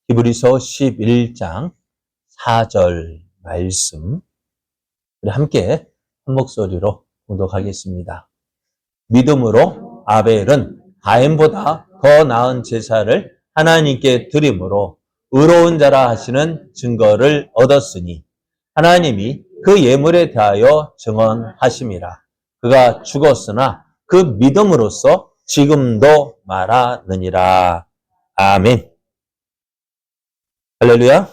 히브리서 11장 4절 말씀 우리 함께 한 목소리로 봉독하겠습니다. 믿음으로 아벨은 가인보다 더 나은 제사를 하나님께 드림으로 의로운 자라 하시는 증거를 얻었으니 하나님이 그 예물에 대하여 증언하심이라. 그가 죽었으나 그 믿음으로써 지금도 말하느니라. 아멘. 할렐루야.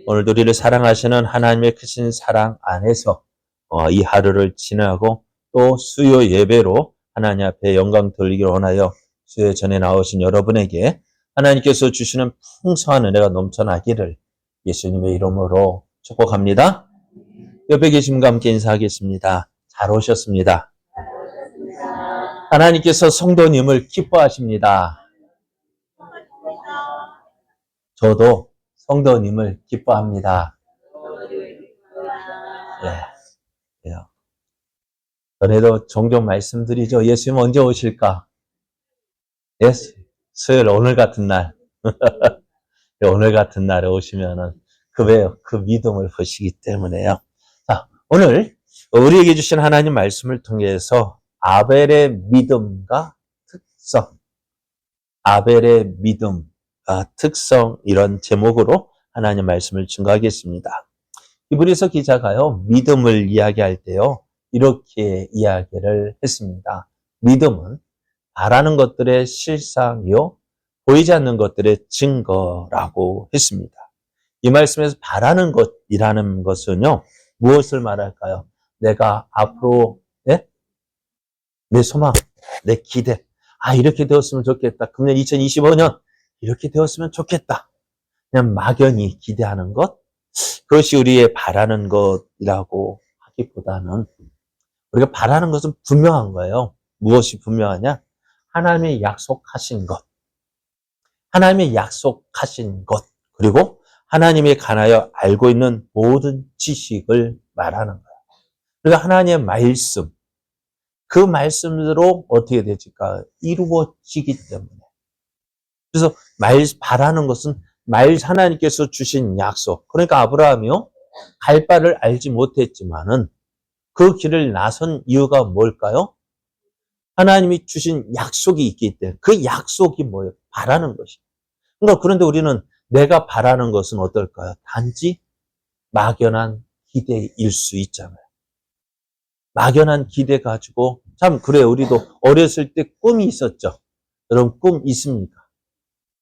오늘도 우리를 사랑하시는 하나님의 크신 사랑 안에서 이 하루를 지나고 또 수요 예배로 하나님 앞에 영광 돌리기를 원하여 수요 전에 나오신 여러분에게 하나님께서 주시는 풍성한 은혜가 넘쳐나기를 예수님의 이름으로 축복합니다. 옆에 계신 분과 함께 인사하겠습니다. 잘 오셨습니다. 하나님께서 성도님을 기뻐하십니다. 저도 성도님을 기뻐합니다. 예. 전에도 종종 말씀드리죠. 예수님 언제 오실까? 수요일 오늘 같은 날. 오늘 같은 날에 오시면은 그 믿음을 보시기 때문에요. 자, 오늘 우리에게 주신 하나님 말씀을 통해서 아벨의 믿음과 특성, 아벨의 믿음과 특성 이런 제목으로 하나님 말씀을 증거하겠습니다. 히브리서 기자가요, 믿음을 이야기할 때요, 이렇게 이야기를 했습니다. 믿음은 바라는 것들의 실상이요, 보이지 않는 것들의 증거라고 했습니다. 이 말씀에서 바라는 것이라는 것은요, 무엇을 말할까요? 내가 앞으로, 내 소망, 내 기대, 이렇게 되었으면 좋겠다. 금년 2025년, 이렇게 되었으면 좋겠다. 그냥 막연히 기대하는 것, 그것이 우리의 바라는 것이라고 하기보다는 우리가 바라는 것은 분명한 거예요. 무엇이 분명하냐? 하나님의 약속하신 것. 하나님의 약속하신 것. 그리고 하나님에 관하여 알고 있는 모든 지식을 말하는 거예요. 그러니까 하나님의 말씀. 그 말씀으로 어떻게 되질까? 이루어지기 때문에. 그래서 바라는 것은 하나님께서 주신 약속. 그러니까 아브라함이요, 갈 바를 알지 못했지만은 그 길을 나선 이유가 뭘까요? 하나님이 주신 약속이 있기 때문에. 그 약속이 뭐예요? 바라는 것이에요. 그러니까 그런데 우리는 내가 바라는 것은 어떨까요? 단지 막연한 기대일 수 있잖아요. 막연한 기대 가지고, 참, 그래요. 우리도 어렸을 때 꿈이 있었죠. 여러분, 꿈 있습니까?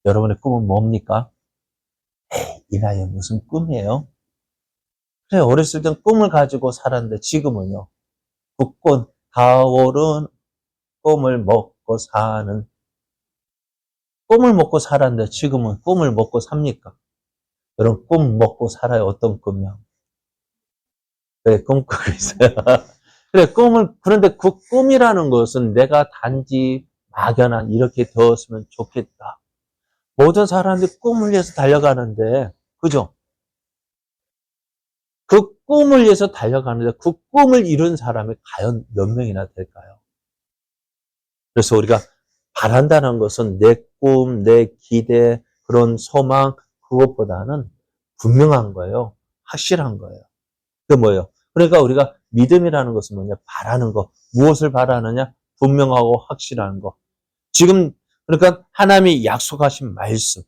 여러분의 꿈은 뭡니까? 이 나이에 무슨 꿈이에요? 그래, 어렸을 땐 꿈을 가지고 살았는데 지금은요, 굳건 가오른 꿈을 먹고 사는, 꿈을 먹고 살았는데 지금은 꿈을 먹고 삽니까? 여러분, 꿈 먹고 살아요. 어떤 꿈이요? 그래, 꿈꾸고 있어요. 그래, 그런데 그 꿈이라는 것은 내가 단지 막연한, 이렇게 되었으면 좋겠다. 모든 사람들이 꿈을 위해서 달려가는데, 그죠? 그 꿈을 위해서 달려가는데 그 꿈을 이룬 사람이 과연 몇 명이나 될까요? 그래서 우리가 바란다는 것은 내 꿈, 내 기대, 그런 소망, 그것보다는 분명한 거예요. 확실한 거예요. 그게 뭐예요? 그러니까 우리가 믿음이라는 것은 뭐냐? 바라는 거. 무엇을 바라느냐? 분명하고 확실한 거. 지금, 그러니까 하나님이 약속하신 말씀.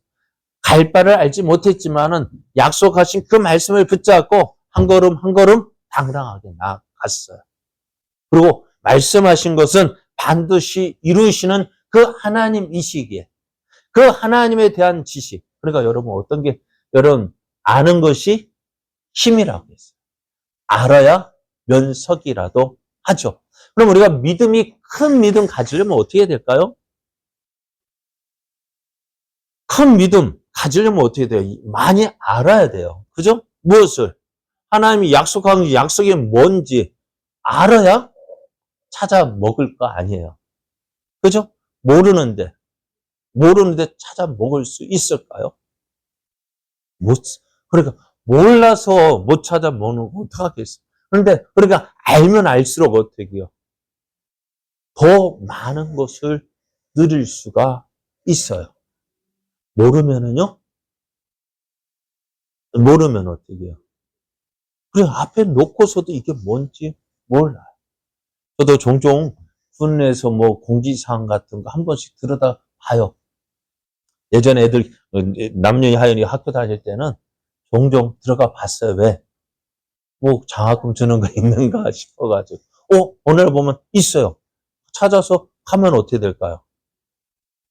갈 바를 알지 못했지만은 약속하신 그 말씀을 붙잡고 한 걸음 한 걸음 당당하게 나아갔어요. 그리고 말씀하신 것은 반드시 이루시는 그 하나님이시기에 그 하나님에 대한 지식. 그러니까 여러분 어떤 게 여러분 아는 것이 힘이라고 했어요. 알아야 면석이라도 하죠. 그럼 우리가 큰 믿음 가지려면 어떻게 해야 될까요? 큰 믿음 가지려면 어떻게 돼요? 많이 알아야 돼요. 그죠? 무엇을? 하나님이 약속한 약속이 뭔지 알아야 찾아 먹을 거 아니에요. 그죠? 모르는데 찾아 먹을 수 있을까요? 그러니까 몰라서 못 찾아 먹는 거 어떡하겠어요? 그러니까 알면 알수록 어떻게 해요? 더 많은 것을 누릴 수가 있어요. 모르면은요, 모르면 어떻게 해요? 그래, 앞에 놓고서도 이게 뭔지 몰라요. 저도 종종 군에서 뭐 공지사항 같은 거 한 번씩 들여다 봐요. 예전에 애들, 남녀 하연이 학교 다닐 때는 종종 들어가 봤어요. 왜? 뭐 장학금 주는 거 있는가 싶어가지고. 오늘 보면 있어요. 찾아서 가면 어떻게 될까요?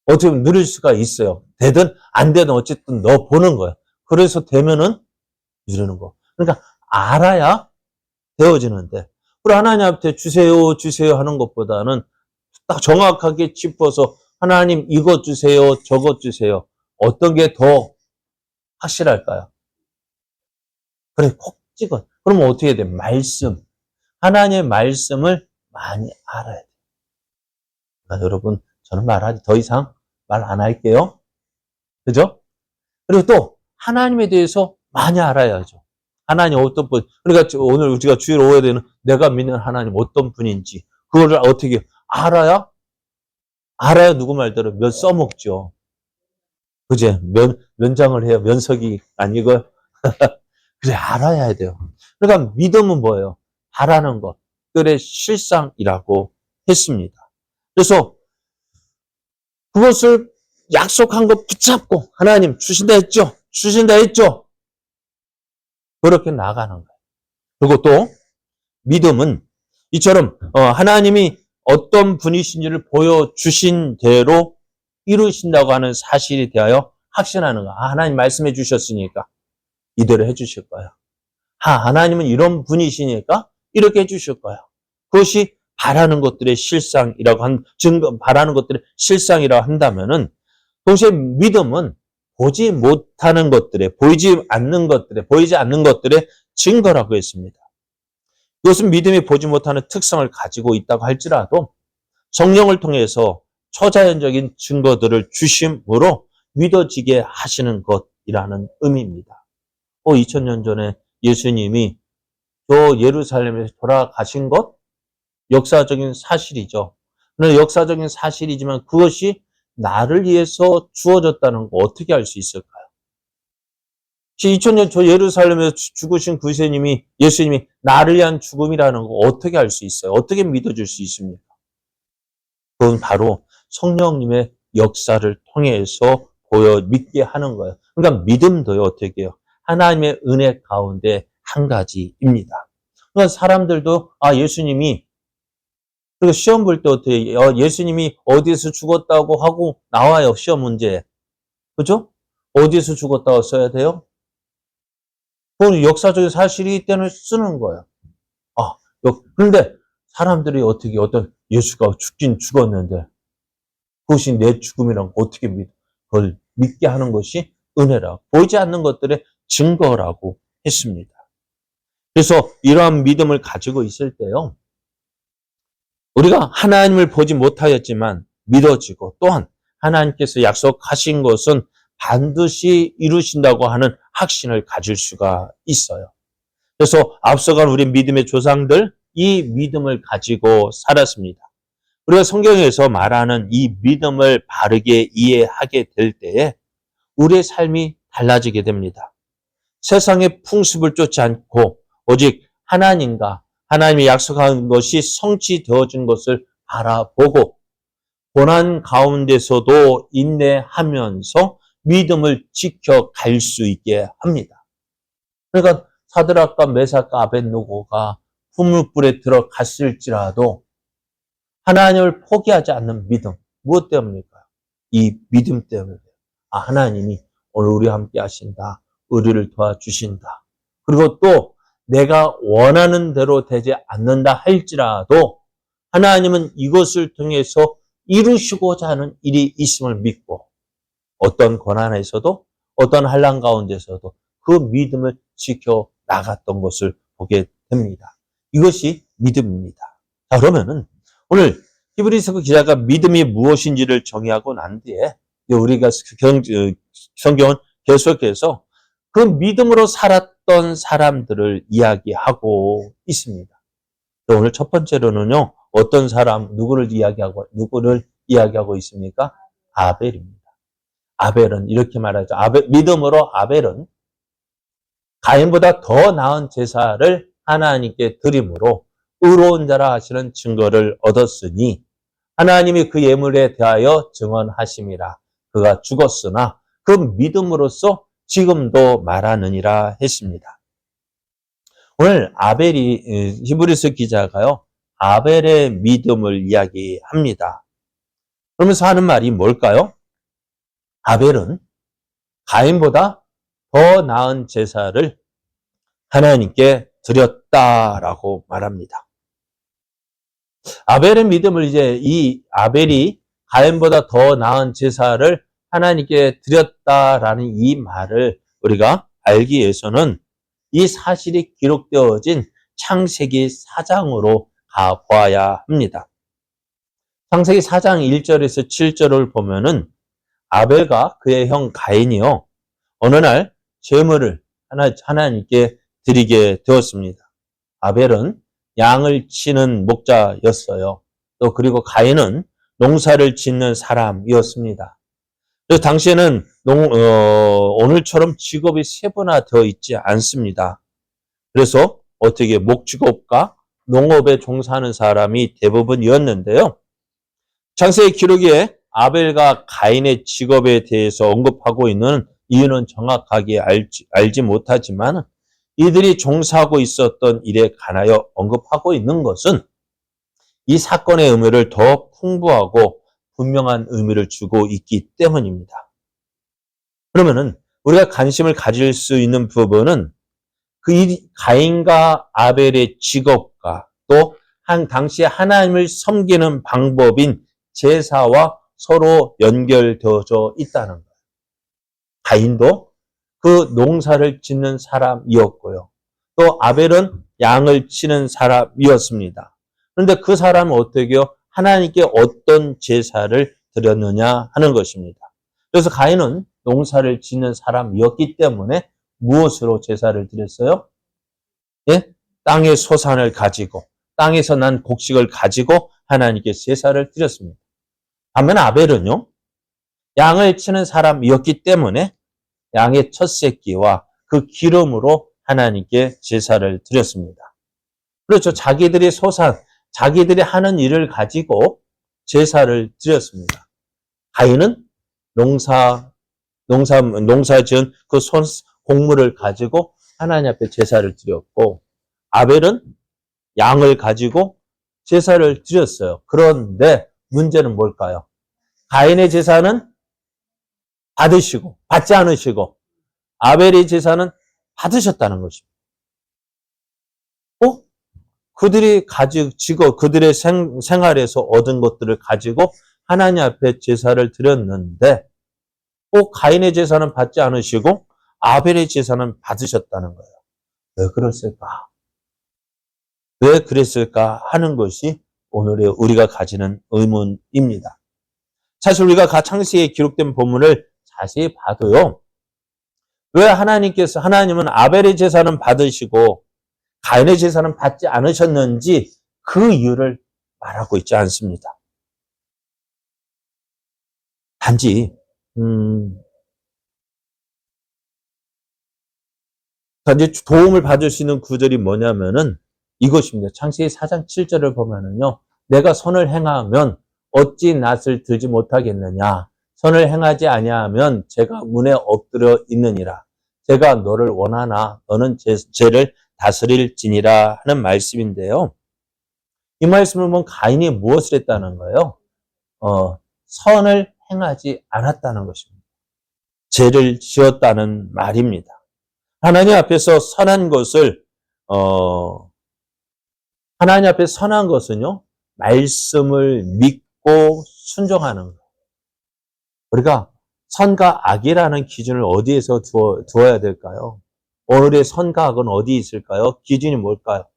어떻게 누릴 수가 있어요. 되든 안 되든 어쨌든 너 보는 거야. 그래서 되면은 누리는 거. 그러니까 알아야 되어지는데, 우리 하나님한테 주세요, 주세요 하는 것보다는 딱 정확하게 짚어서 하나님 이것 주세요, 저것 주세요. 어떤 게 더 확실할까요? 그래, 콕 찍어. 그러면 어떻게 돼? 말씀. 하나님의 말씀을 많이 알아야 돼요. 그러니까 여러분, 저는 말하지 더 이상 말 안 할게요. 그죠? 그리고 또 하나님에 대해서 많이 알아야죠. 하나님 어떤 분, 그러니까 오늘 우리가 주일 오해야 되는 내가 믿는 하나님 어떤 분인지 그거를 어떻게 알아야 누구 말대로 면 써먹죠. 그제 면장을 해요. 면석이 아니고 그래 알아야 돼요. 그러니까 믿음은 뭐예요? 바라는 것들의 실상이라고 했습니다. 그래서 그것을 약속한 거 붙잡고 하나님 주신다 했죠. 주신다 했죠. 그렇게 나가는 거예요. 그리고 또 믿음은 이처럼 하나님이 어떤 분이신지를 보여주신 대로 이루신다고 하는 사실에 대하여 확신하는 거. 하나님 말씀해 주셨으니까 이대로 해 주실 거야. 하나님은 이런 분이시니까 이렇게 해 주실 거야. 그것이 바라는 것들의 실상이라고 바라는 것들의 실상이라고 한다면은 동시에 믿음은 보지 못하는 것들의, 보이지 않는 것들의 증거라고 했습니다. 이것은 믿음이 보지 못하는 특성을 가지고 있다고 할지라도 성령을 통해서 초자연적인 증거들을 주심으로 믿어지게 하시는 것이라는 의미입니다. 2000년 전에 예수님이 저 예루살렘에서 돌아가신 것 역사적인 사실이죠. 그런데 역사적인 사실이지만 그것이 나를 위해서 주어졌다는 거 어떻게 알 수 있을까요? 2000년 저 예루살렘에서 죽으신 그 예수님이 나를 위한 죽음이라는 거 어떻게 알 수 있어요? 어떻게 믿어줄 수 있습니까? 그건 바로 성령님의 역사를 통해서 믿게 하는 거예요. 그러니까 믿음도요, 어떻게 해요? 하나님의 은혜 가운데 한 가지입니다. 그러니까 사람들도, 예수님이, 그리고 시험 볼 때 어떻게, 예수님이 어디에서 죽었다고 하고 나와요, 시험 문제에. 그죠? 어디에서 죽었다고 써야 돼요? 그건 역사적인 사실이기 때문에 쓰는 거예요. 그런데 사람들이 어떤 예수가 죽긴 죽었는데 그것이 내 죽음이라고 어떻게 그걸 믿게 하는 것이 은혜라. 보이지 않는 것들의 증거라고 했습니다. 그래서 이러한 믿음을 가지고 있을 때요. 우리가 하나님을 보지 못하였지만 믿어지고 또한 하나님께서 약속하신 것은 반드시 이루신다고 하는 확신을 가질 수가 있어요. 그래서 앞서간 우리 믿음의 조상들 이 믿음을 가지고 살았습니다. 우리가 성경에서 말하는 이 믿음을 바르게 이해하게 될 때에 우리의 삶이 달라지게 됩니다. 세상의 풍습을 쫓지 않고 오직 하나님이 약속한 것이 성취되어진 것을 바라보고 고난 가운데서도 인내하면서 믿음을 지켜갈 수 있게 합니다. 그러니까 사드락과 메삭과 아벳느고가 불에 들어갔을지라도 하나님을 포기하지 않는 믿음. 무엇 때문일까요? 이 믿음 때문에. 하나님이 오늘 우리와 함께 하신다. 우리를 도와주신다. 그리고 또 내가 원하는 대로 되지 않는다 할지라도 하나님은 이것을 통해서 이루시고자 하는 일이 있음을 믿고 어떤 고난에서도 어떤 환난 가운데서도 그 믿음을 지켜 나갔던 것을 보게 됩니다. 이것이 믿음입니다. 자, 그러면은 오늘 히브리서 기자가 믿음이 무엇인지를 정의하고 난 뒤에 우리가 성경은 계속해서 그 믿음으로 살았던 사람들을 이야기하고 있습니다. 오늘 첫 번째로는요, 어떤 사람, 누구를 이야기하고 있습니까? 아벨입니다. 아벨은 이렇게 말하죠. 믿음으로 아벨은 가인보다 더 나은 제사를 하나님께 드림으로 의로운 자라 하시는 증거를 얻었으니 하나님이 그 예물에 대하여 증언하심이라. 그가 죽었으나 그 믿음으로써 지금도 말하느니라 했습니다. 오늘 아벨이 히브리서 기자가요. 아벨의 믿음을 이야기합니다. 그러면서 하는 말이 뭘까요? 아벨은 가인보다 더 나은 제사를 하나님께 드렸다라고 말합니다. 아벨의 믿음을 이 아벨이 가인보다 더 나은 제사를 하나님께 드렸다라는 이 말을 우리가 알기 위해서는 이 사실이 기록되어진 창세기 4장으로 가보아야 합니다. 창세기 4장 1절에서 7절을 보면은 아벨과 그의 형 가인이요. 어느 날 제물을 하나님께 드리게 되었습니다. 아벨은 양을 치는 목자였어요. 또 그리고 가인은 농사를 짓는 사람이었습니다. 그래서 당시에는 오늘처럼 직업이 세분화되어 있지 않습니다. 그래서 어떻게 목축업과 농업에 종사하는 사람이 대부분이었는데요. 창세기 기록에 아벨과 가인의 직업에 대해서 언급하고 있는 이유는 정확하게 알지 못하지만 이들이 종사하고 있었던 일에 관하여 언급하고 있는 것은 이 사건의 의미를 더 풍부하고 분명한 의미를 주고 있기 때문입니다. 그러면은 우리가 관심을 가질 수 있는 부분은 그 가인과 아벨의 직업과 또 당시에 하나님을 섬기는 방법인 제사와 서로 연결되어져 있다는 거예요. 가인도 그 농사를 짓는 사람이었고요. 또 아벨은 양을 치는 사람이었습니다. 그런데 그 사람은 어떻게요? 하나님께 어떤 제사를 드렸느냐 하는 것입니다. 그래서 가인은 농사를 짓는 사람이었기 때문에 무엇으로 제사를 드렸어요? 예? 땅의 소산을 가지고 땅에서 난 곡식을 가지고 하나님께 제사를 드렸습니다. 반면 아벨은요. 양을 치는 사람이었기 때문에 양의 첫 새끼와 그 기름으로 하나님께 제사를 드렸습니다. 그렇죠. 자기들의 소산, 자기들이 하는 일을 가지고 제사를 드렸습니다. 가인은 농사 지은 그 곡물을 가지고 하나님 앞에 제사를 드렸고, 아벨은 양을 가지고 제사를 드렸어요. 그런데 문제는 뭘까요? 가인의 제사는 받지 않으시고, 아벨의 제사는 받으셨다는 것입니다. 그들이 그들의 생활에서 얻은 것들을 가지고 하나님 앞에 제사를 드렸는데, 가인의 제사는 받지 않으시고, 아벨의 제사는 받으셨다는 거예요. 왜 그랬을까? 왜 그랬을까 하는 것이 오늘의 우리가 가지는 의문입니다. 사실 우리가 창세기에 기록된 본문을 자세히 봐도요. 왜 하나님은 아벨의 제사는 받으시고 가인의 제사는 받지 않으셨는지 그 이유를 말하고 있지 않습니다. 단지 도움을 받을 수 있는 구절이 뭐냐면은 이것입니다. 창세기 4장 7절을 보면은요. 내가 선을 행하면 어찌 낫을 들지 못하겠느냐. 선을 행하지 아니하면 제가 문에 엎드려 있느니라. 제가 너를 원하나 너는 죄를 다스릴지니라 하는 말씀인데요. 이 말씀을 보면 가인이 무엇을 했다는 거예요? 선을 행하지 않았다는 것입니다. 죄를 지었다는 말입니다. 하나님 앞에서 선한 것은요, 말씀을 믿고 순종하는 거예요. 우리가 선과 악이라는 기준을 어디에서 두어야 될까요? 오늘의 선과 악은 어디 있을까요? 기준이 뭘까요?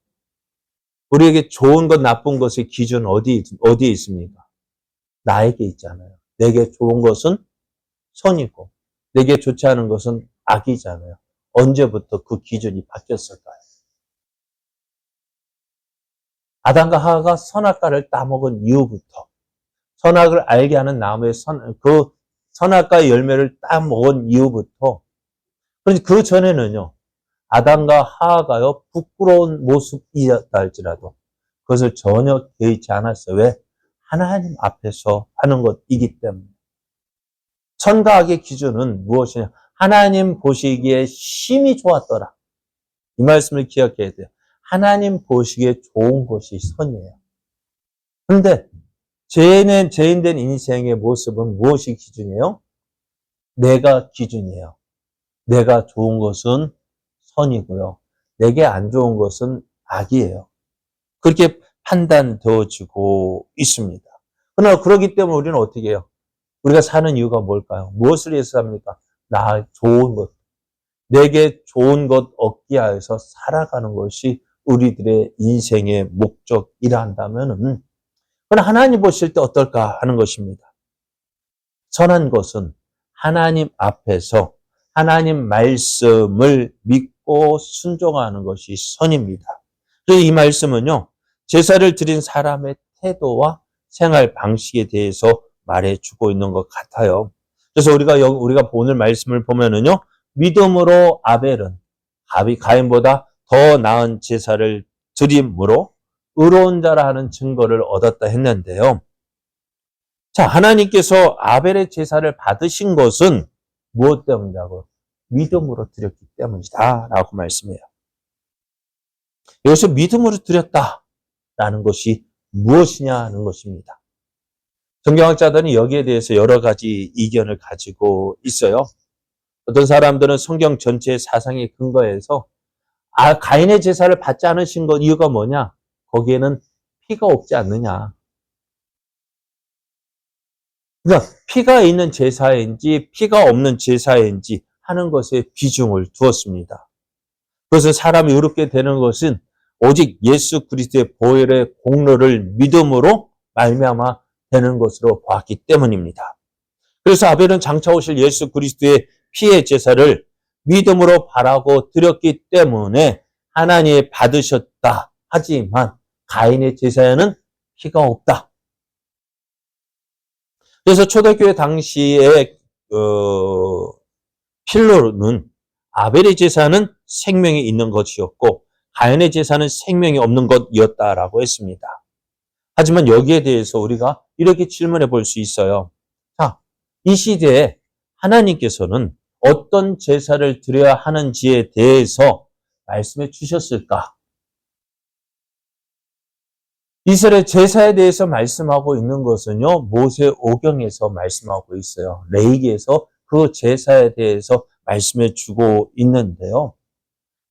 우리에게 좋은 것, 나쁜 것의 기준은 어디에 있습니까? 나에게 있잖아요. 내게 좋은 것은 선이고, 내게 좋지 않은 것은 악이잖아요. 언제부터 그 기준이 바뀌었을까요? 아담과 하와가 선악과를 따먹은 이후부터, 선악을 알게 하는 나무의 그 선악과의 열매를 따먹은 이후부터, 그 전에는요, 아담과 하와가요, 부끄러운 모습이었다 할지라도 그것을 전혀 개의치 않았어요. 왜? 하나님 앞에서 하는 것이기 때문에. 선과 악의 기준은 무엇이냐? 하나님 보시기에 심히 좋았더라. 이 말씀을 기억해야 돼요. 하나님 보시기에 좋은 것이 선이에요. 그런데 죄인된 인생의 모습은 무엇이 기준이에요? 내가 기준이에요. 내가 좋은 것은 선이고요. 내게 안 좋은 것은 악이에요. 그렇게 판단되어지고 있습니다. 그러나 그렇기 때문에 우리는 어떻게 해요? 우리가 사는 이유가 뭘까요? 무엇을 위해서 삽니까? 나 좋은 것, 내게 좋은 것 얻기 위해서 살아가는 것이 우리들의 인생의 목적이라 한다면은, 그럼 하나님 보실 때 어떨까 하는 것입니다. 선한 것은 하나님 앞에서 하나님 말씀을 믿고 순종하는 것이 선입니다. 그래서 이 말씀은요, 제사를 드린 사람의 태도와 생활 방식에 대해서 말해주고 있는 것 같아요. 그래서 우리가 오늘 말씀을 보면은요, 믿음으로 아벨은 가인보다 더 나은 제사를 드림으로 의로운 자라 하는 증거를 얻었다 했는데요. 자, 하나님께서 아벨의 제사를 받으신 것은 무엇 때문이라고요? 믿음으로 드렸기 때문이다 라고 말씀해요. 여기서 믿음으로 드렸다라는 것이 무엇이냐 하는 것입니다. 성경학자들은 여기에 대해서 여러 가지 이견을 가지고 있어요. 어떤 사람들은 성경 전체의 사상에 근거해서 가인의 제사를 받지 않으신 것 이유가 뭐냐? 거기에는 피가 없지 않느냐. 그러니까 피가 있는 제사인지 피가 없는 제사인지 하는 것에 비중을 두었습니다. 그것은 사람이 의롭게 되는 것은 오직 예수 그리스도의 보혈의 공로를 믿음으로 말미암아 되는 것으로 보았기 때문입니다. 그래서 아벨은 장차 오실 예수 그리스도의 피의 제사를 믿음으로 바라고 드렸기 때문에 하나님이 받으셨다. 하지만 가인의 제사에는 피가 없다. 그래서 초대교회 당시에 필로는 아벨의 제사는 생명이 있는 것이었고 가인의 제사는 생명이 없는 것이었다라고 했습니다. 하지만 여기에 대해서 우리가 이렇게 질문해 볼 수 있어요. 자, 이 시대에 하나님께서는 어떤 제사를 드려야 하는지에 대해서 말씀해 주셨을까? 이스라엘 제사에 대해서 말씀하고 있는 것은요, 모세오경에서 말씀하고 있어요. 레위기에서 그 제사에 대해서 말씀해 주고 있는데요.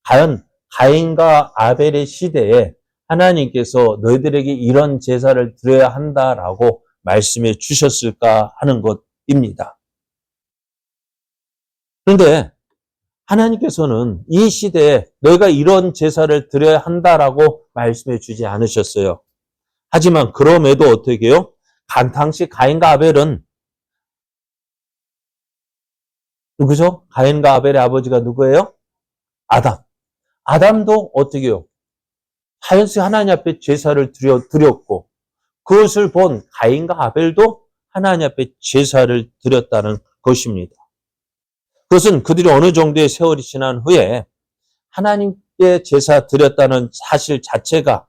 과연 가인과 아벨의 시대에 하나님께서 너희들에게 이런 제사를 드려야 한다라고 말씀해 주셨을까 하는 것입니다. 그런데 하나님께서는 이 시대에 너희가 이런 제사를 드려야 한다라고 말씀해 주지 않으셨어요. 하지만 그럼에도 어떻게 해요? 당시 가인과 아벨은 누구죠? 가인과 아벨의 아버지가 누구예요? 아담. 아담도 어떻게 해요? 자연스레 하나님 앞에 제사를 드렸고 그것을 본 가인과 아벨도 하나님 앞에 제사를 드렸다는 것입니다. 그것은 그들이 어느 정도의 세월이 지난 후에 하나님께 제사 드렸다는 사실 자체가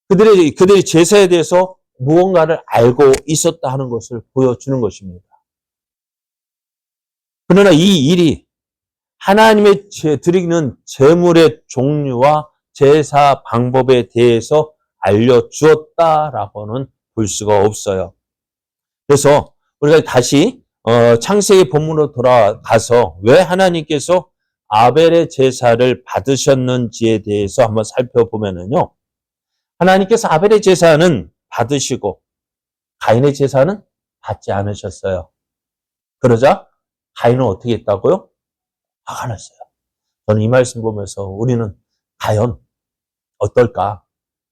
그들이 제사에 대해서 무언가를 알고 있었다 하는 것을 보여주는 것입니다. 그러나 이 일이 하나님의 드리는 제물의 종류와 제사 방법에 대해서 알려주었다라고는 볼 수가 없어요. 그래서 우리가 다시 창세기 본문으로 돌아가서 왜 하나님께서 아벨의 제사를 받으셨는지에 대해서 한번 살펴보면은요. 하나님께서 아벨의 제사는 받으시고 가인의 제사는 받지 않으셨어요. 그러자 가인은 어떻게 했다고요? 화가 났어요. 저는 이 말씀 보면서 우리는 과연 어떨까?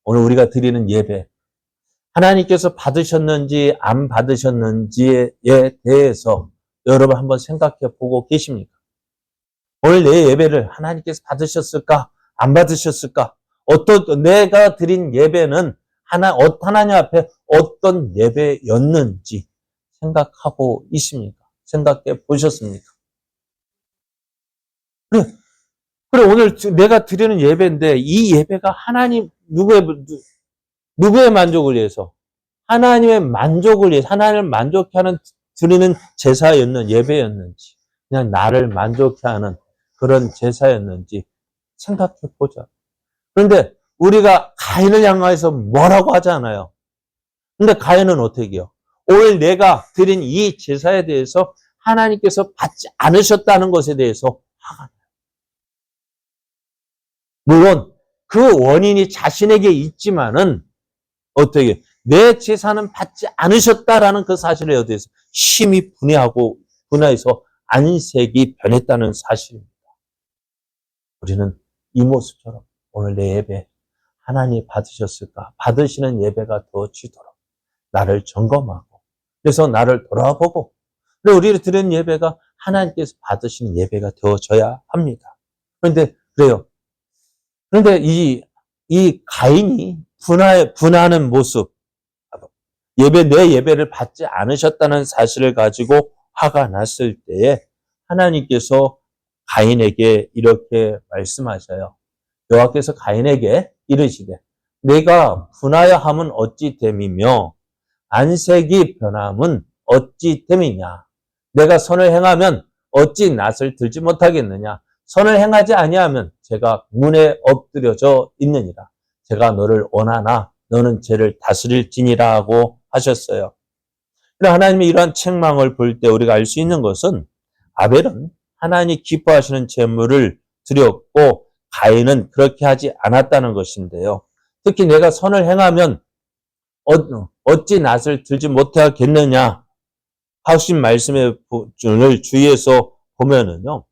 오늘 우리가 드리는 예배, 하나님께서 받으셨는지 안 받으셨는지에 대해서 여러분 한번 생각해 보고 계십니까? 오늘 내 예배를 하나님께서 받으셨을까? 안 받으셨을까? 내가 드린 예배는 하나님 앞에 어떤 예배였는지 생각하고 있습니까? 생각해 보셨습니까? 그래, 그래, 오늘 내가 드리는 예배인데, 이 예배가 누구의 만족을 위해서? 하나님의 만족을 위해서, 하나님을 만족해 하는, 드리는 제사였는, 예배였는지, 그냥 나를 만족해 하는 그런 제사였는지 생각해 보자. 그런데 우리가 가인을 향해서 뭐라고 하잖아요. 근데 가인은 어떻게 해요? 오늘 내가 드린 이 제사에 대해서 하나님께서 받지 않으셨다는 것에 대해서 화가 나요. 물론 그 원인이 자신에게 있지만은 어떻게 내 제사는 받지 않으셨다라는 그 사실에 대해서 심히 분해해서 안색이 변했다는 사실입니다. 우리는 이 모습처럼 오늘 내 예배 하나님 받으셨을까? 받으시는 예배가 되어지도록 나를 점검하고 그래서 나를 돌아보고 그리고 우리를 드리는 예배가 하나님께서 받으시는 예배가 되어져야 합니다. 그런데 그래요. 그런데 이 가인이 분하는 모습, 내 예배를 받지 않으셨다는 사실을 가지고 화가 났을 때에 하나님께서 가인에게 이렇게 말씀하셔요. 여호와께서 가인에게 이르시되 내가 분하여 함은 어찌 됨이며 안색이 변함은 어찌 됨이냐. 내가 선을 행하면 어찌 낯을 들지 못하겠느냐. 선을 행하지 아니하면 제가 문에 엎드려져 있느니라. 제가 너를 원하나 너는 죄를 다스릴지니라 하고 하셨어요. 하나님이 이러한 책망을 볼 때 우리가 알 수 있는 것은 아벨은 하나님이 기뻐하시는 제물을 드렸고 가인은 그렇게 하지 않았다는 것인데요. 특히 내가 선을 행하면 어찌 낯을 들지 못하겠느냐 하신 말씀을 주의해서 보면은요.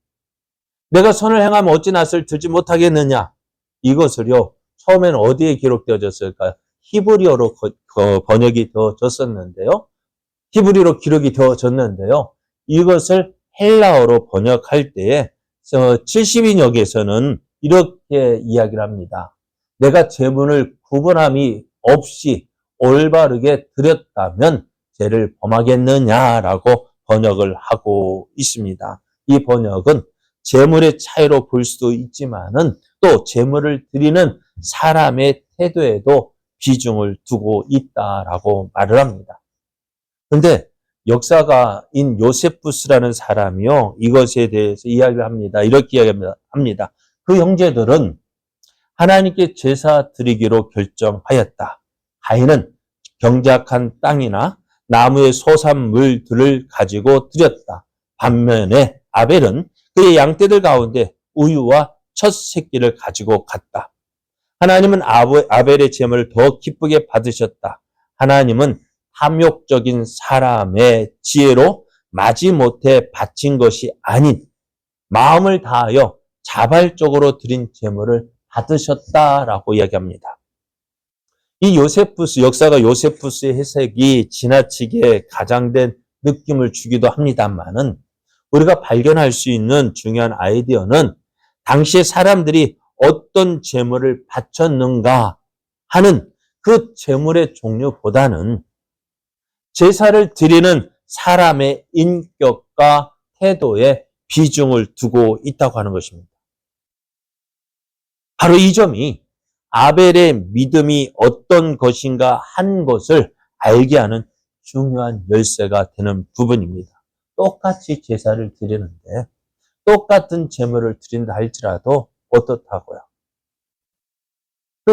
내가 선을 행하면 어찌 낯을 들지 못하겠느냐 이것을요. 처음에는 어디에 기록되어졌을까요? 히브리어로 번역이 되어졌었는데요. 히브리어로 기록이 되어졌는데요. 이것을 헬라어로 번역할 때에 70인역에서는 이렇게 이야기를 합니다. 내가 제물을 구분함이 없이 올바르게 드렸다면 죄를 범하겠느냐라고 번역을 하고 있습니다. 이 번역은 제물의 차이로 볼 수도 있지만은 또 제물을 드리는 사람의 태도에도 비중을 두고 있다라고 말을 합니다. 그런데 역사가인 요세푸스라는 사람이요. 이것에 대해서 이야기를 합니다. 이렇게 이야기합니다. 그 형제들은 하나님께 제사 드리기로 결정하였다. 가인은 경작한 땅이나 나무의 소산물들을 가지고 드렸다. 반면에 아벨은 그의 양떼들 가운데 우유와 첫 새끼를 가지고 갔다. 하나님은 아벨의 제물을 더 기쁘게 받으셨다. 하나님은 탐욕적인 사람의 지혜로 마지못해 바친 것이 아닌 마음을 다하여 자발적으로 드린 제물을 받으셨다라고 이야기합니다. 이 역사가 요세푸스의 해석이 지나치게 가장된 느낌을 주기도 합니다만은 우리가 발견할 수 있는 중요한 아이디어는 당시의 사람들이 어떤 제물을 바쳤는가 하는 그 제물의 종류보다는 제사를 드리는 사람의 인격과 태도에 비중을 두고 있다고 하는 것입니다. 바로 이 점이 아벨의 믿음이 어떤 것인가 한 것을 알게 하는 중요한 열쇠가 되는 부분입니다. 똑같이 제사를 드리는데 똑같은 제물을 드린다 할지라도 어떻다고요?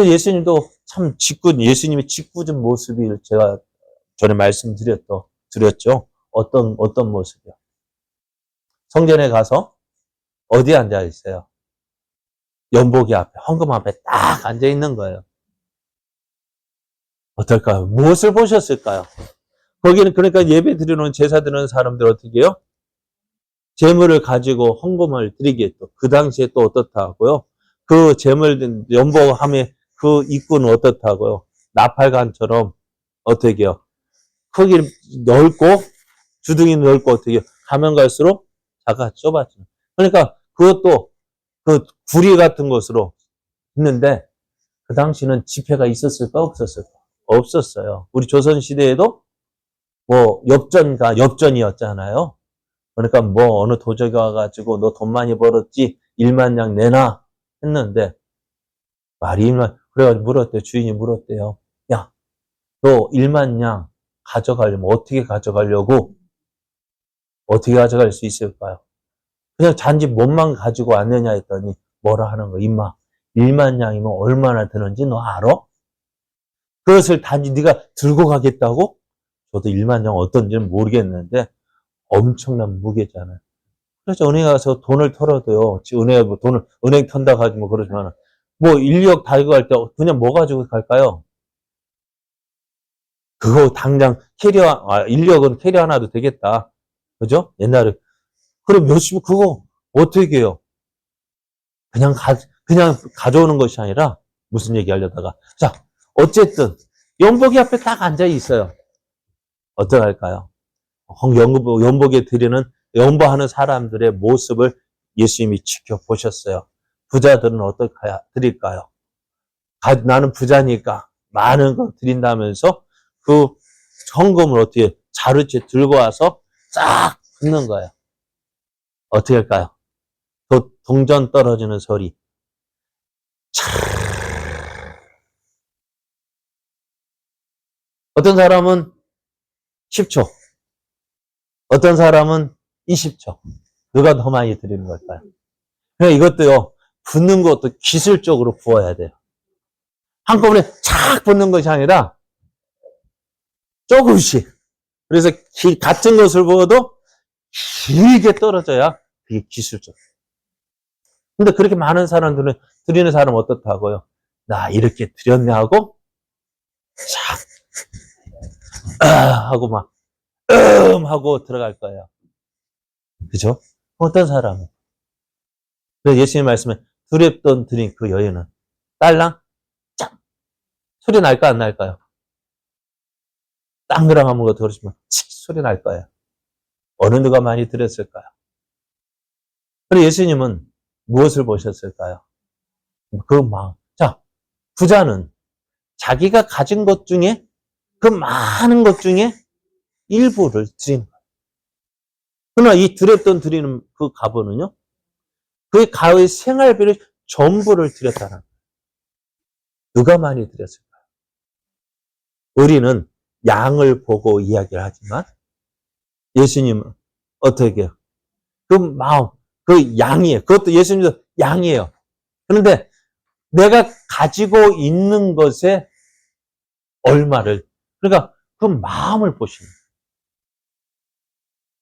예수님도 참 예수님의 짓궂은 모습이 제가 전에 말씀드렸죠. 어떤 모습이요? 성전에 가서 어디에 앉아 있어요? 연복이 앞에, 헌금 앞에 딱 앉아 있는 거예요. 어떨까요? 무엇을 보셨을까요? 거기는 그러니까 예배 드리는 제사 드리는 사람들 어떻게 해요? 재물을 가지고 헌금을 드리기에 그 당시에 또 어떻다고요? 그 재물 연복함에 그 입구는 어떻다고요? 나팔관처럼 어떻게 해요? 크기 넓고 주둥이 넓고 어떻게 해요? 가면 갈수록 좁아져. 그러니까 그것도 그 구리 같은 것으로 있는데 그 당시는 지폐가 있었을까 없었을까? 없었어요. 우리 조선 시대에도 뭐 엽전이었잖아요. 그러니까 뭐 어느 도적이 와가지고 너 돈 많이 벌었지 1만 양 내놔 했는데 말이 1만 그래가지고 물었대. 주인이 물었대요. 야, 너 1만 양 가져가려면 어떻게 가져가려고? 어떻게 가져갈 수 있을까요? 그냥 단지 몸만 가지고 왔느냐 했더니 뭐라 하는 거야. 임마 1만 양이면 얼마나 드는지 너 알아? 그것을 단지 네가 들고 가겠다고? 저도 1만 양 어떤지는 모르겠는데 엄청난 무게잖아요. 그래서 은행에 가서 돈을 털어도요. 은행에 뭐 돈을 은행 턴다 가지고 뭐 그러지만 뭐 1억 달고 갈 때 그냥 뭐 가지고 갈까요? 그거 당장 1억은 캐리어 하나도 되겠다. 그죠? 옛날에 그럼 몇십 그거 어떻게 해요? 그냥 가져오는 것이 아니라 무슨 얘기 하려다가 자 어쨌든 연복이 앞에 딱 앉아 있어요. 어떡할까요? 연복에 드리는 연보하는 사람들의 모습을 예수님이 지켜보셨어요. 부자들은 어떻게 드릴까요? 나는 부자니까 많은 거 드린다면서 그 헌금을 어떻게 자루째 들고 와서 싹 붓는 거예요. 어떻게 할까요? 동전 떨어지는 소리. 어떤 사람은 10초, 어떤 사람은 20초. 누가 더 많이 드리는 걸까요? 그러니까 이것도요, 붓는 것도 기술적으로 부어야 돼요. 한꺼번에 착 붓는 것이 아니라 조금씩. 그래서 같은 것을 부어도 길게 떨어져야 그게 기술적. 근데 그렇게 많은 사람들은 드리는 사람 어떻다고요? 나 이렇게 드렸네 하고 착 하고 막 하고 들어갈 거예요. 그죠? 어떤 사람은 그래서 예수님 말씀에 두렵던 드린 그 여인은 딸랑 짱 소리 날까 안 날까요? 땅그랑 한번 거 들으시면 칙 소리 날 거예요. 어느 누가 많이 드렸을까요? 그리고 예수님은 무엇을 보셨을까요? 그 마음. 자, 부자는 자기가 가진 것 중에 그 많은 것 중에 일부를 드리는 거예요. 그러나 이 드렸던 드리는 그 가부는요, 그 가의 생활비를 전부를 드렸다는 거예요. 누가 많이 드렸을까요? 우리는 양을 보고 이야기를 하지만 예수님은 어떻게 해요? 그 마음, 그 양이에요. 그것도 예수님도 양이에요. 그런데 내가 가지고 있는 것에 얼마를, 그러니까 그 마음을 보시는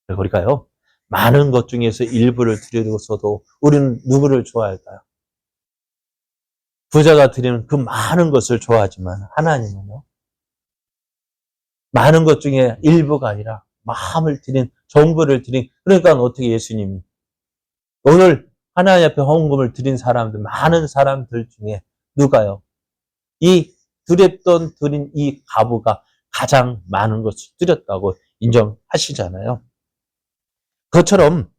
거예요. 그러니까요, 많은 것 중에서 일부를 드리고서도 우리는 누구를 좋아할까요? 부자가 드리는 그 많은 것을 좋아하지만 하나님은요, 많은 것 중에 일부가 아니라 마음을 드린, 전부를 드린, 그러니까 어떻게 예수님이 오늘 하나님 앞에 헌금을 드린 사람들, 많은 사람들 중에 누가요? 이 드린 이 가부가 가장 많은 것을 드렸다고 인정하시잖아요. 그것처럼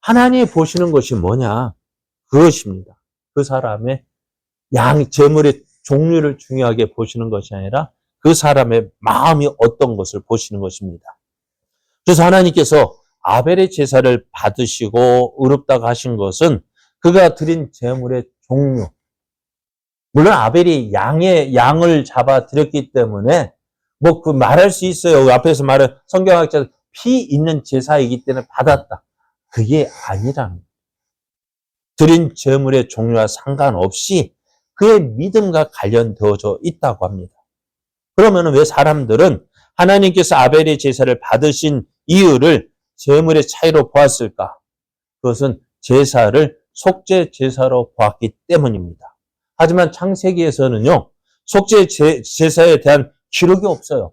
하나님이 보시는 것이 뭐냐? 그것입니다. 그 사람의 재물의 종류를 중요하게 보시는 것이 아니라 그 사람의 마음이 어떤 것을 보시는 것입니다. 그래서 하나님께서 아벨의 제사를 받으시고 의롭다고 하신 것은 그가 드린 재물의 종류. 물론 아벨이 양을 잡아 드렸기 때문에 뭐 그 말할 수 있어요. 앞에서 말한 성경학자 피 있는 제사이기 때문에 받았다. 그게 아니라는 거예요. 드린 재물의 종류와 상관없이 그의 믿음과 관련되어져 있다고 합니다. 그러면 왜 사람들은 하나님께서 아벨의 제사를 받으신 이유를 재물의 차이로 보았을까? 그것은 제사를 속죄 제사로 보았기 때문입니다. 하지만 창세기에서는요, 속죄 제사에 대한 기록이 없어요.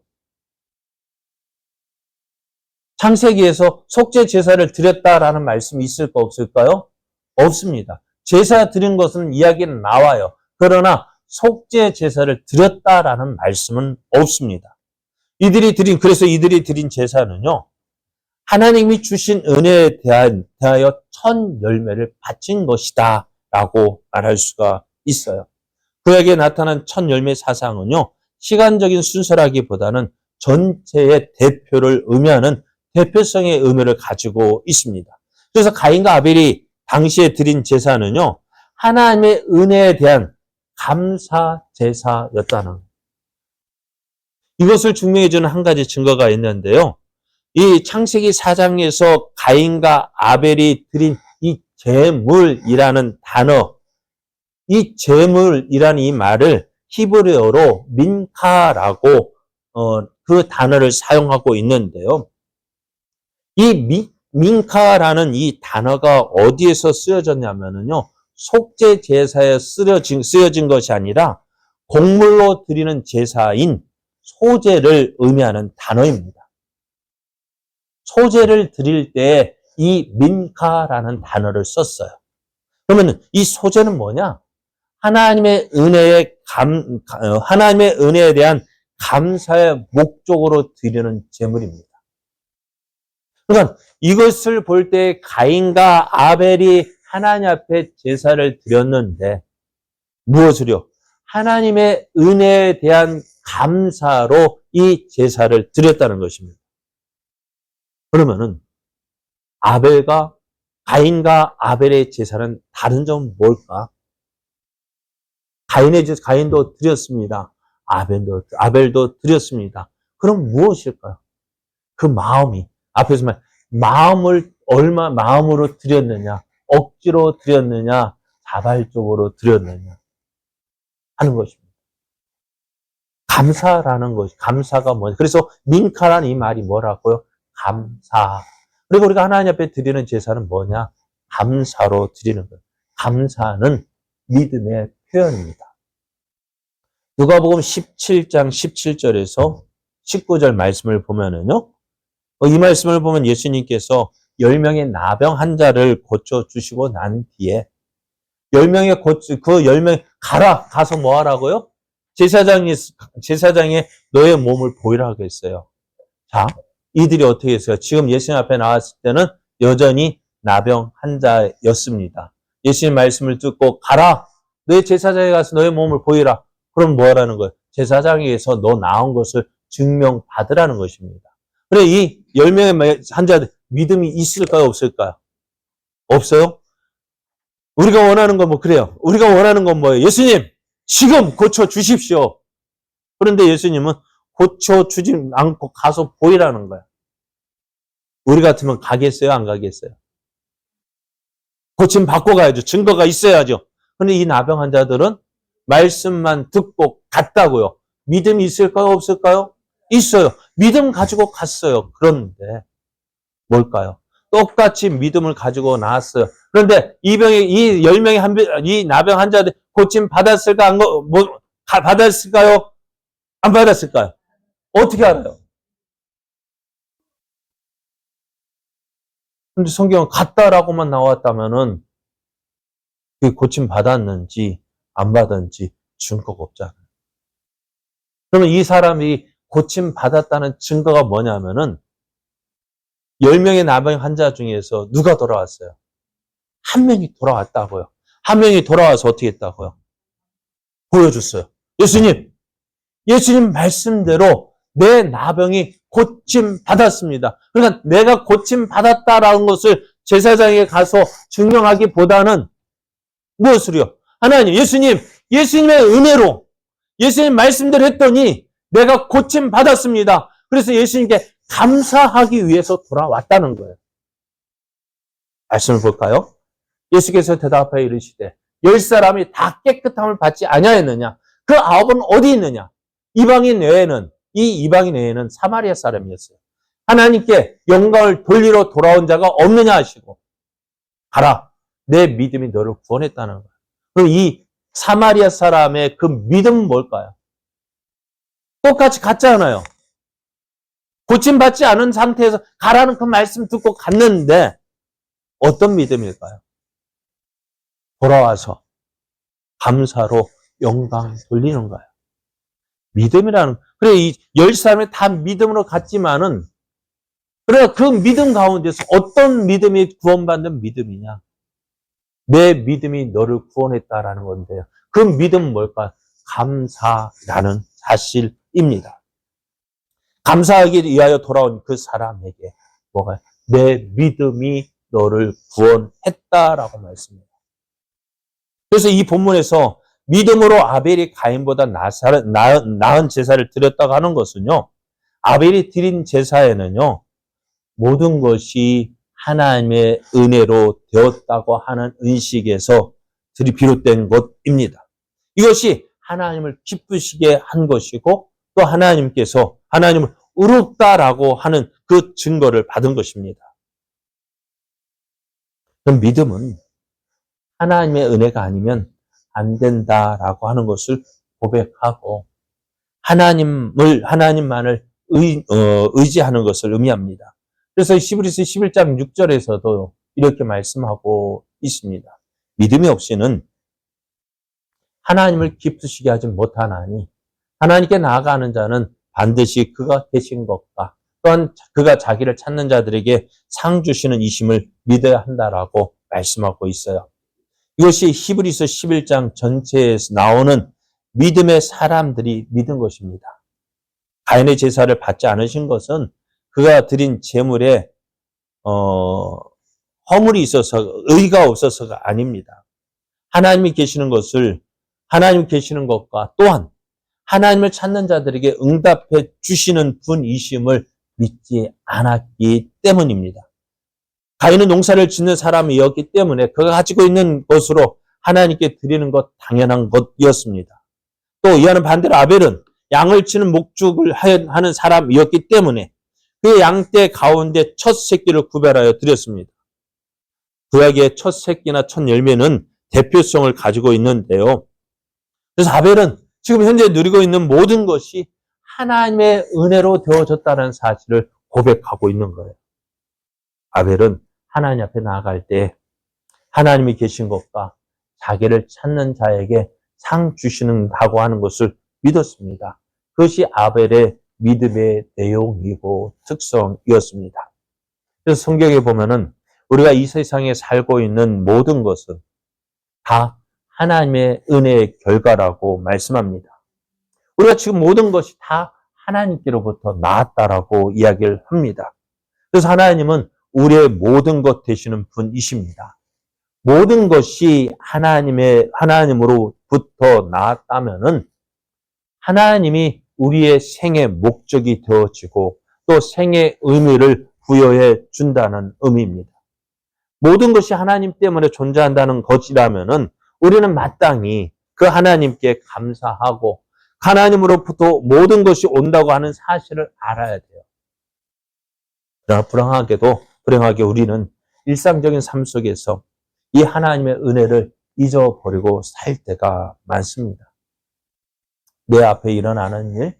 창세기에서 속죄 제사를 드렸다라는 말씀이 있을까 없을까요? 없습니다. 제사 드린 것은 이야기는 나와요. 그러나 속죄 제사를 드렸다라는 말씀은 없습니다. 그래서 이들이 드린 제사는요, 하나님이 주신 은혜에 대하여 첫 열매를 바친 것이다 라고 말할 수가 있어요. 그에게 나타난 첫 열매 사상은요, 시간적인 순서라기보다는 전체의 대표를 의미하는 대표성의 의미를 가지고 있습니다. 그래서 가인과 아벨이 당시에 드린 제사는요, 하나님의 은혜에 대한 감사 제사였다는 거예요. 이것을 증명해주는 한 가지 증거가 있는데요. 이 창세기 4장에서 가인과 아벨이 드린 이 제물이라는 단어, 이 제물이라는 이 말을 히브리어로 민카라고 그 단어를 사용하고 있는데요. 이 민카라는 이 단어가 어디에서 쓰여졌냐면요. 속죄 제사에 쓰여진 것이 아니라 곡물로 드리는 제사인 소제를 의미하는 단어입니다. 소제를 드릴 때 이 민카라는 단어를 썼어요. 그러면 이 소제는 뭐냐? 하나님의 은혜에 대한 감사의 목적으로 드리는 제물입니다. 그러니까 이것을 볼 때 가인과 아벨이 하나님 앞에 제사를 드렸는데 무엇을요? 하나님의 은혜에 대한 감사로 이 제사를 드렸다는 것입니다. 그러면은 가인과 아벨의 제사는 다른 점은 뭘까? 가인도 드렸습니다. 아벨도 드렸습니다. 그럼 무엇일까요? 그 마음이, 앞에서 마음으로 드렸느냐, 억지로 드렸느냐, 자발적으로 드렸느냐 하는 것입니다. 감사가 뭐냐. 그래서 민카라는 이 말이 뭐라고요? 감사. 그리고 우리가 하나님 앞에 드리는 제사는 뭐냐? 감사로 드리는 거예요. 감사는 믿음의 표현입니다. 누가복음 17장 17절에서 19절 말씀을 보면은요. 이 말씀을 보면 예수님께서 10명의 나병 환자를 고쳐주시고 난 뒤에 10명 가서 뭐 하라고요? 제사장에 너의 몸을 보이라 하겠어요. 자, 이들이 어떻게 했어요? 지금 예수님 앞에 나왔을 때는 여전히 나병 환자였습니다. 예수님 말씀을 듣고 가라. 너의 제사장에 가서 너의 몸을 보이라. 그럼 뭐 하라는 거예요? 제사장에게서 너 나온 것을 증명받으라는 것입니다. 그래, 이 10명의 환자들 믿음이 있을까요? 없을까요? 없어요? 우리가 원하는 건 뭐 그래요. 우리가 원하는 건 뭐예요? 예수님, 지금 고쳐주십시오. 그런데 예수님은 고쳐주지 않고 가서 보이라는 거야. 우리 같으면 가겠어요? 안 가겠어요? 고침 받고 가야죠. 증거가 있어야죠. 그런데 이 나병 환자들은 말씀만 듣고 갔다고요. 믿음이 있을까요? 없을까요? 있어요. 믿음 가지고 갔어요. 그런데 뭘까요? 똑같이 믿음을 가지고 나왔어요. 그런데 이 10명의 이 나병 환자들 고침 받았을까? 받았을까요? 안 받았을까요? 어떻게 알아요? 근데 성경은 갔다라고만 나왔다면은 그 고침 받았는지 안 받았는지 증거가 없잖아요. 그러면 이 사람이 고침 받았다는 증거가 뭐냐면은 10명의 나병 환자 중에서 누가 돌아왔어요? 한 명이 돌아왔다고요. 한 명이 돌아와서 어떻게 했다고요? 보여줬어요. 예수님 말씀대로 내 나병이 고침 받았습니다. 그러니까 내가 고침 받았다라는 것을 제사장에게 가서 증명하기보다는 무엇을요? 하나님, 예수님의 은혜로 예수님 말씀대로 했더니 내가 고침 받았습니다. 그래서 예수님께 감사하기 위해서 돌아왔다는 거예요. 말씀을 볼까요? 예수께서 대답하여 이르시되 10사람이 다 깨끗함을 받지 아니하였느냐? 그 9은 어디 있느냐? 이 이방인 외에는 사마리아 사람이었어요. 하나님께 영광을 돌리러 돌아온 자가 없느냐 하시고 가라. 내 믿음이 너를 구원했다는 거예요. 그럼 이 사마리아 사람의 그 믿음은 뭘까요? 똑같이 갔잖아요. 고침받지 않은 상태에서 가라는 그 말씀 듣고 갔는데 어떤 믿음일까요? 돌아와서 감사로 영광 돌리는 거예요. 그래, 이 10사람이 다 믿음으로 갔지만은, 그래, 그 믿음 가운데서 어떤 믿음이 구원받는 믿음이냐? 내 믿음이 너를 구원했다라는 건데요. 그 믿음은 뭘까? 감사라는 사실입니다. 감사하기 위하여 돌아온 그 사람에게 내 믿음이 너를 구원했다라고 말씀해요. 그래서 이 본문에서 믿음으로 아벨이 가인보다 나은 제사를 드렸다고 하는 것은요, 아벨이 드린 제사에는요, 모든 것이 하나님의 은혜로 되었다고 하는 인식에서 비롯된 것입니다. 이것이 하나님을 기쁘시게 한 것이고 또 하나님께서 하나님을 의롭다라고 하는 그 증거를 받은 것입니다. 그럼 믿음은 하나님의 은혜가 아니면 안 된다라고 하는 것을 고백하고 하나님만을 의지하는 것을 의미합니다. 그래서 히브리서 11장 6절에서도 이렇게 말씀하고 있습니다. 믿음이 없이는 하나님을 기쁘시게 하지 못하나니 하나님께 나아가는 자는 반드시 그가 계신 것과 또한 그가 자기를 찾는 자들에게 상 주시는 이심을 믿어야 한다라고 말씀하고 있어요. 이것이 히브리서 11장 전체에서 나오는 믿음의 사람들이 믿은 것입니다. 가인의 제사를 받지 않으신 것은 그가 드린 제물에 허물이 있어서 의가 없어서가 아닙니다. 하나님이 계시는 것과 또한 하나님을 찾는 자들에게 응답해 주시는 분이심을 믿지 않았기 때문입니다. 가인은 농사를 짓는 사람이었기 때문에 그가 가지고 있는 것으로 하나님께 드리는 것 당연한 것이었습니다. 또 이와는 반대로 아벨은 양을 치는 목축을 하는 사람이었기 때문에 그 양떼 가운데 첫 새끼를 구별하여 드렸습니다. 구약의 첫 새끼나 첫 열매는 대표성을 가지고 있는데요. 그래서 아벨은 지금 현재 누리고 있는 모든 것이 하나님의 은혜로 되어졌다는 사실을 고백하고 있는 거예요. 아벨은 하나님 앞에 나아갈 때 하나님이 계신 것과 자기를 찾는 자에게 상 주시는다고 하는 것을 믿었습니다. 그것이 아벨의 믿음의 내용이고 특성이었습니다. 그래서 성경에 보면은 우리가 이 세상에 살고 있는 모든 것은 다 하나님의 은혜의 결과라고 말씀합니다. 우리가 지금 모든 것이 다 하나님께로부터 나왔다라고 이야기를 합니다. 그래서 하나님은 우리의 모든 것 되시는 분이십니다. 모든 것이 하나님으로부터 나왔다면은 하나님이 우리의 생의 목적이 되어지고 또 생의 의미를 부여해 준다는 의미입니다. 모든 것이 하나님 때문에 존재한다는 것이라면은 우리는 마땅히 그 하나님께 감사하고 하나님으로부터 모든 것이 온다고 하는 사실을 알아야 돼요. 그러나 불행하게 우리는 일상적인 삶 속에서 이 하나님의 은혜를 잊어버리고 살 때가 많습니다. 내 앞에 일어나는 일,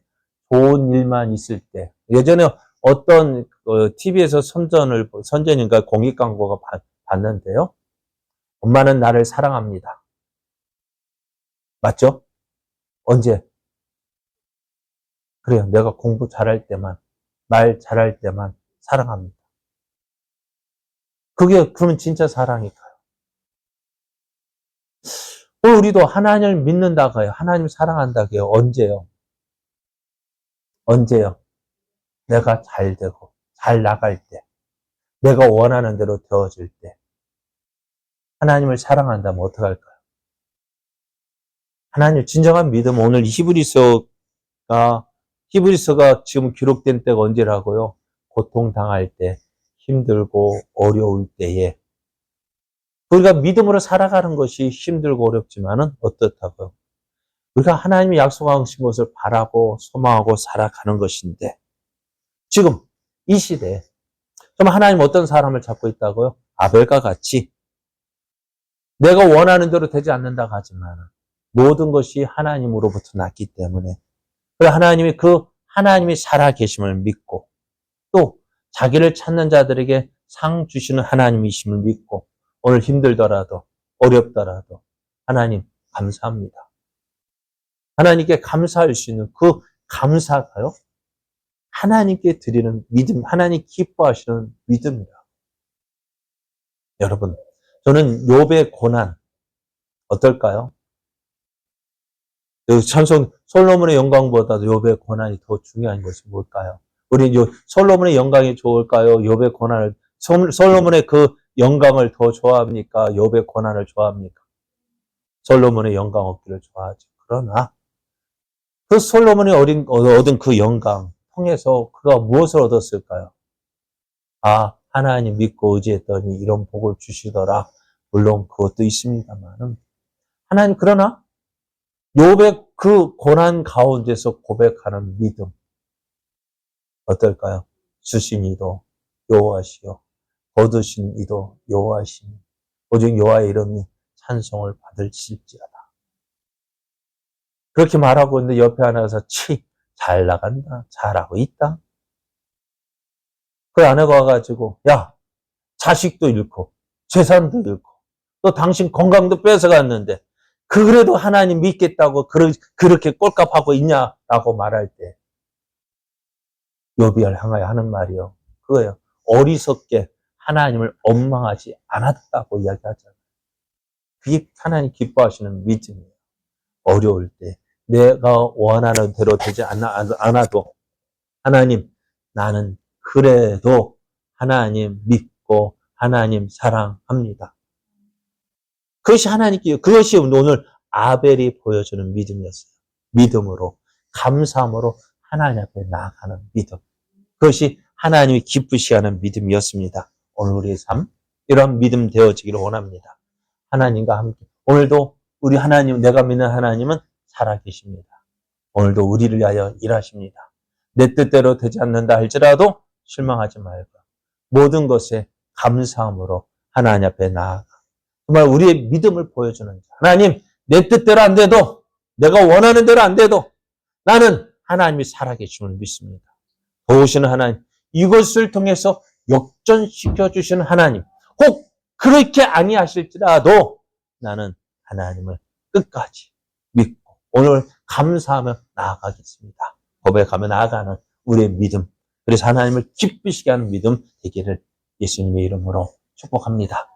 좋은 일만 있을 때, 예전에 어떤 TV에서 선전인가 공익 광고가 봤는데요. 엄마는 나를 사랑합니다. 맞죠? 언제? 그래요. 내가 공부 잘할 때만, 말 잘할 때만 사랑합니다. 그러면 진짜 사랑일까요? 우리도 하나님을 믿는다고요. 하나님을 사랑한다고요. 언제요? 내가 잘 되고, 잘 나갈 때, 내가 원하는 대로 되어질 때, 하나님을 사랑한다면 어떡할까요? 하나님 진정한 믿음, 오늘 히브리서가 지금 기록된 때가 언제라고요? 고통당할 때, 힘들고 어려울 때에 우리가 믿음으로 살아가는 것이 힘들고 어렵지만은 어떻다고요? 우리가 하나님이 약속하신 것을 바라고 소망하고 살아가는 것인데 지금 이 시대에 그럼 하나님 어떤 사람을 잡고 있다고요? 아벨과 같이 내가 원하는 대로 되지 않는다고 하지만 모든 것이 하나님으로부터 났기 때문에 하나님이 살아계심을 믿고 또 자기를 찾는 자들에게 상 주시는 하나님이심을 믿고 오늘 힘들더라도 어렵더라도 하나님 감사합니다. 하나님께 감사할 수 있는 그 감사가요. 하나님께 드리는 믿음, 하나님 기뻐하시는 믿음이다. 여러분, 저는 욥의 고난 어떨까요? 찬송 솔로몬의 영광보다도 욥의 고난이 더 중요한 것이 뭘까요? 우리 솔로몬의 영광이 좋을까요? 욥의 고난을 솔로몬의 그 영광을 더 좋아합니까? 욥의 고난을 좋아합니까? 솔로몬의 영광 얻기를 좋아하죠. 그러나 그 솔로몬이 얻은 그 영광 통해서 그가 무엇을 얻었을까요? 아, 하나님 믿고 의지했더니 이런 복을 주시더라. 물론 그것도 있습니다만은 하나님 그러나 욥의 그 고난 가운데서 고백하는 믿음 어떨까요? 주신 이도 여호와시요 거두신 이도 여호와시니 오직 여호와의 이름이 찬송을 받을지어다. 그렇게 말하고 있는데 옆에 하나가서 잘 나간다. 잘하고 있다. 그 아내가 와가지고 야 자식도 잃고 재산도 잃고 또 당신 건강도 뺏어갔는데 그래도 하나님 믿겠다고 그렇게 꼴값하고 있냐라고 말할 때 욥을 향하여 하는 말이요. 그거예요. 어리석게 하나님을 원망하지 않았다고 이야기하잖아요. 그게 하나님 기뻐하시는 믿음이에요. 어려울 때 내가 원하는 대로 되지 않아도 하나님 나는 그래도 하나님 믿고 하나님 사랑합니다. 그것이 오늘 아벨이 보여주는 믿음이었어요. 믿음으로 감사함으로 하나님 앞에 나아가는 믿음. 그것이 하나님이 기쁘시게 하는 믿음이었습니다. 오늘 우리의 삶 이런 믿음 되어지기를 원합니다. 하나님과 함께 오늘도 우리 하나님 내가 믿는 하나님은 살아계십니다. 오늘도 우리를 위하여 일하십니다. 내 뜻대로 되지 않는다 할지라도 실망하지 말고 모든 것에 감사함으로 하나님 앞에 나아가 정말 우리의 믿음을 보여주는 자. 하나님 내 뜻대로 안 돼도 내가 원하는 대로 안 돼도 나는 하나님이 살아계심을 믿습니다. 도우시는 하나님 이것을 통해서 역전시켜 주시는 하나님 혹 그렇게 아니하실지라도 나는 하나님을 끝까지 믿고 오늘 감사하며 나아가겠습니다. 고백하며 나아가는 우리의 믿음 그래서 하나님을 기쁘시게 하는 믿음 되기를 예수님의 이름으로 축복합니다.